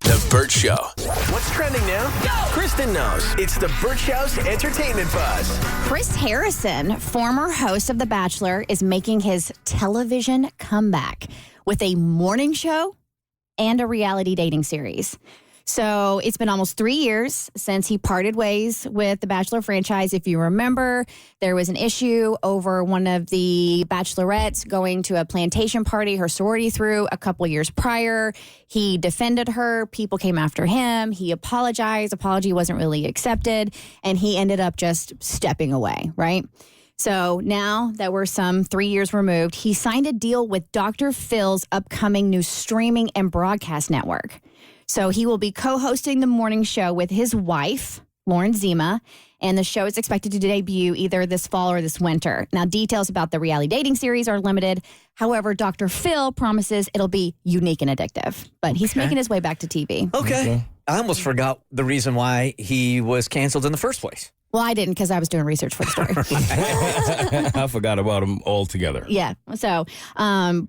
The Bert Show. What's trending now? Go! Kristen knows. It's the Bert Show's entertainment buzz. Chris Harrison, former host of The Bachelor, is making his television comeback with a morning show and a reality dating series. So it's been almost 3 years since he parted ways with the Bachelor franchise. If you remember, there was an issue over one of the bachelorettes going to a plantation party her sorority threw a couple years prior. He defended her. People came after him. He apologized. Apology wasn't really accepted. And he ended up just stepping away, right? So now that we're some 3 years removed, he signed a deal with Dr. Phil's upcoming new streaming and broadcast network. So he will be co-hosting the morning show with his wife, Lauren Zima, and the show is expected to debut either this fall or this winter. Now, details about the reality dating series are limited. However, Dr. Phil promises it'll be unique and addictive. But he's making his way back to TV. Okay. I almost forgot the reason why he was canceled in the first place. Well, I didn't because I was doing research for the story. I forgot about him altogether. Yeah. So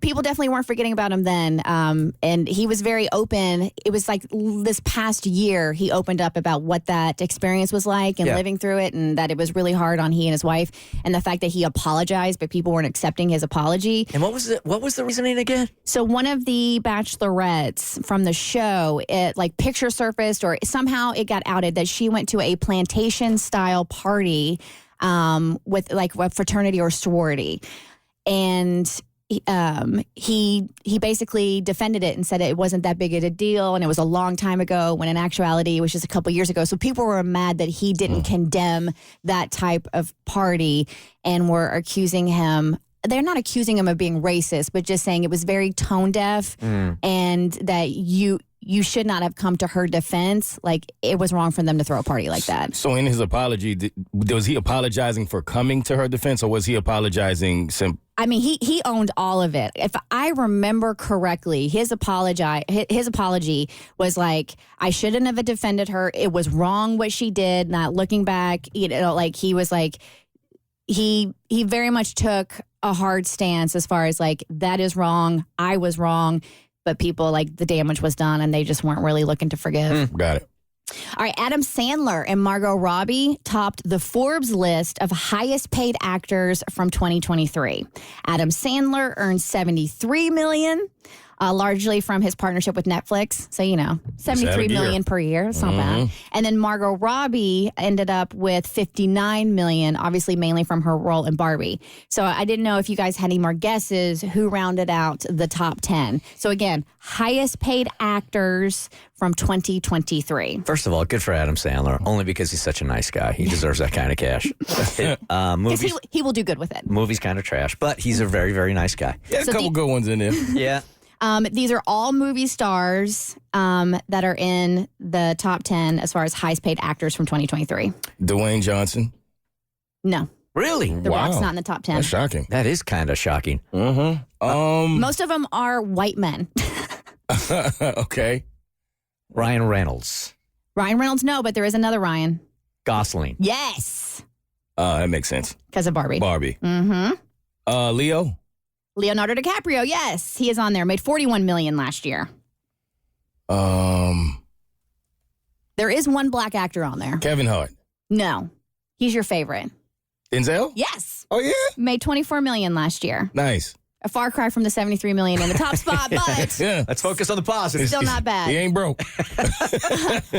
people definitely weren't forgetting about him then. And he was very open. It was like this past year, he opened up about what that experience was like and living through it, and that it was really hard on he and his wife, and the fact that he apologized, but people weren't accepting his apology. And what was the reasoning again? So one of the bachelorettes from the show, picture surfaced, or somehow it got outed that she went to a plantation style party with like a fraternity or sorority, and he basically defended it and said it wasn't that big of a deal and it was a long time ago, when in actuality it was just a couple years ago. So people were mad that he didn't condemn that type of party and were accusing him. They're not accusing him of being racist, but just saying it was very tone deaf and that you should not have come to her defense. Like, it was wrong for them to throw a party like that. So in his apology, was he apologizing for coming to her defense, or was he apologizing I mean, he owned all of it. If I remember correctly, his apology was like, I shouldn't have defended her. It was wrong what she did. Not looking back, like he was like, he very much took a hard stance as far as like, that is wrong. I was wrong. But people, like, the damage was done and they just weren't really looking to forgive. Got it. All right, Adam Sandler and Margot Robbie topped the Forbes list of highest paid actors from 2023. Adam Sandler earned $73 million, largely from his partnership with Netflix. So, $73 million per year. It's not bad. And then Margot Robbie ended up with $59 million, obviously mainly from her role in Barbie. So I didn't know if you guys had any more guesses who rounded out the top 10. So again, highest paid actors from 2023. First of all, good for Adam Sandler, only because he's such a nice guy. He deserves that kind of cash. Because he will do good with it. Movie's kind of trash, but he's a very, very nice guy. Yeah, a couple good ones in there. Yeah. These are all movie stars that are in the top 10 as far as highest paid actors from 2023. Dwayne Johnson. No. Really? The Rock's not in the top 10. That's shocking. That is kind of shocking. Most of them are white men. Okay. Ryan Reynolds. Ryan Reynolds, no, but there is another Ryan. Gosling. Yes. That makes sense. Because of Barbie. Leo. Leonardo DiCaprio, yes. He is on there. Made $41 million last year. There is one black actor on there. Kevin Hart. No. He's your favorite. Denzel? Yes. Oh, yeah? Made $24 million last year. Nice. A far cry from the $73 million in the top spot, but Yeah. Let's focus on the positive. still not bad. He ain't broke.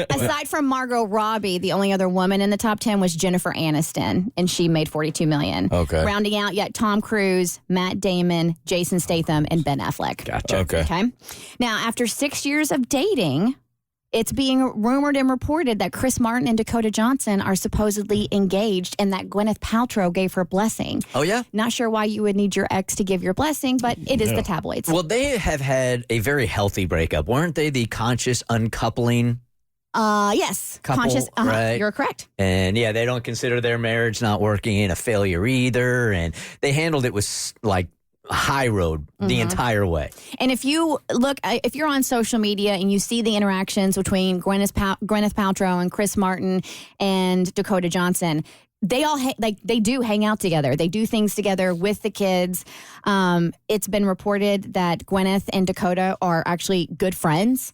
Aside from Margot Robbie, the only other woman in the top 10 was Jennifer Aniston, and she made $42 million. Okay. Rounding out yet Tom Cruise, Matt Damon, Jason Statham, and Ben Affleck. Gotcha. Okay. Now, after 6 years of dating, it's being rumored and reported that Chris Martin and Dakota Johnson are supposedly engaged and that Gwyneth Paltrow gave her blessing. Oh, yeah? Not sure why you would need your ex to give your blessing, but it is the tabloids. Well, they have had a very healthy breakup. Weren't they the conscious uncoupling? Yes. Couple, Conscious. right? You're correct. And yeah, they don't consider their marriage not working a failure either. And they handled it with like high road the entire way. And if you look, if you're on social media and you see the interactions between Gwyneth Paltrow and Chris Martin and Dakota Johnson, they all they do hang out together. They do things together with the kids. It's been reported that Gwyneth and Dakota are actually good friends.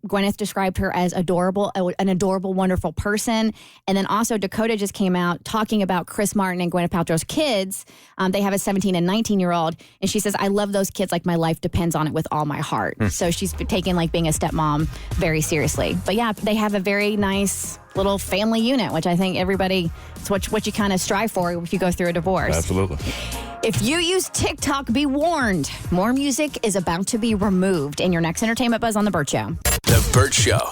Gwyneth described her as an adorable, wonderful person. And then also Dakota just came out talking about Chris Martin and Gwyneth Paltrow's kids. They have a 17 and 19-year-old. And she says, I love those kids like my life depends on it with all my heart. So she's taken like being a stepmom very seriously. But yeah, they have a very nice little family unit, which I think it's what you kind of strive for if you go through a divorce. Absolutely. If you use TikTok, be warned. More music is about to be removed in your next Entertainment Buzz on The Bert Show. The Bert Show.